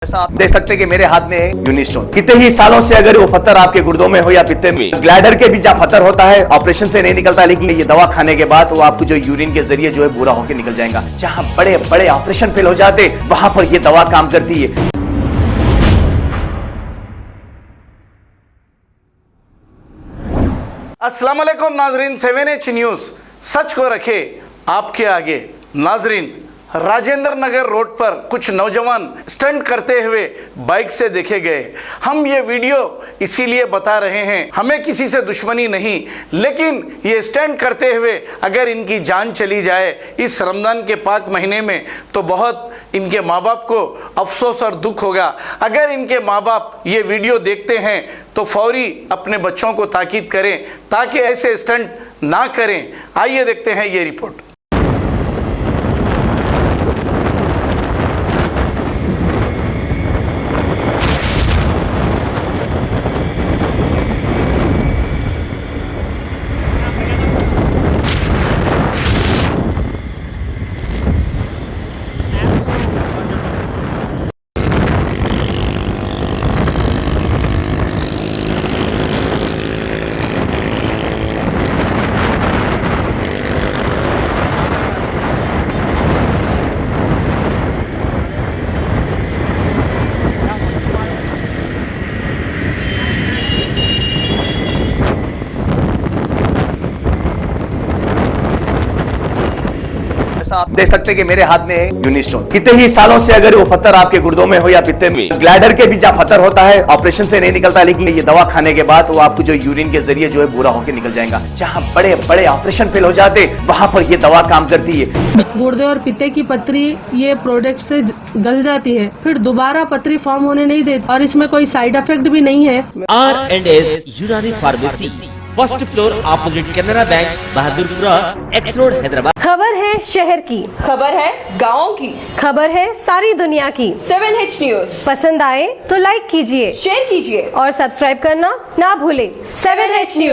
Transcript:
जैसा आप देख सकते हैं कि मेरे हाथ में है यूनिस्टोन। कितने ही सालों से अगर वो पत्थर आपके गुर्दों में हो या पित्ते में, ग्लैडर के भी जहाँ पत्थर होता है ऑपरेशन से नहीं निकलता, लेकिन ये दवा खाने के बाद वो आपको जो यूरिन के जरिए जो है पूरा होकर निकल जाएगा। जहाँ बड़े बड़े ऑपरेशन फेल हो जाते वहां पर ये दवा काम करती है। अस्सलाम वालेकुम नाजरीन, 7H न्यूज सच को रखे आपके आगे। नाजरीन, राजेंद्र नगर रोड पर कुछ नौजवान स्टंट करते हुए बाइक से देखे गए। हम ये वीडियो इसीलिए बता रहे हैं, हमें किसी से दुश्मनी नहीं, लेकिन ये स्टंट करते हुए अगर इनकी जान चली जाए इस रमज़ान के पाक महीने में तो बहुत इनके माँ बाप को अफसोस और दुख होगा। अगर इनके माँ बाप ये वीडियो देखते हैं तो फौरी अपने बच्चों को ताकीद करें ताकि ऐसे स्टंट ना करें। आइए देखते हैं ये रिपोर्ट। आप देख सकते हैं कि मेरे हाथ में है यूनिस्टोन। कितने ही सालों से अगर वो पत्थर आपके गुर्दों में हो या पित्ते में, ग्लैडर के भी जहाँ पत्थर होता है ऑपरेशन से नहीं निकलता, लेकिन ये दवा खाने के बाद वो आपको जो यूरिन के जरिए जो है पूरा होकर निकल जाएगा। जहाँ बड़े बड़े ऑपरेशन फेल हो जाते वहां पर ये दवा काम करती है। गुर्दे और पित्ते की पथरी ये प्रोडक्ट से गल जाती है, फिर दोबारा पथरी फॉर्म होने नहीं देती और इसमें कोई साइड इफेक्ट भी नहीं है। R&S यूनानी pharmacy, first floor opposite Canara bank, Bahadurpura, x road, Hyderabad. खबर है शहर की, खबर है गाँव की, खबर है सारी दुनिया की। 7H न्यूज पसंद आए तो लाइक कीजिए, शेयर कीजिए और सब्सक्राइब करना ना भूले। 7H news.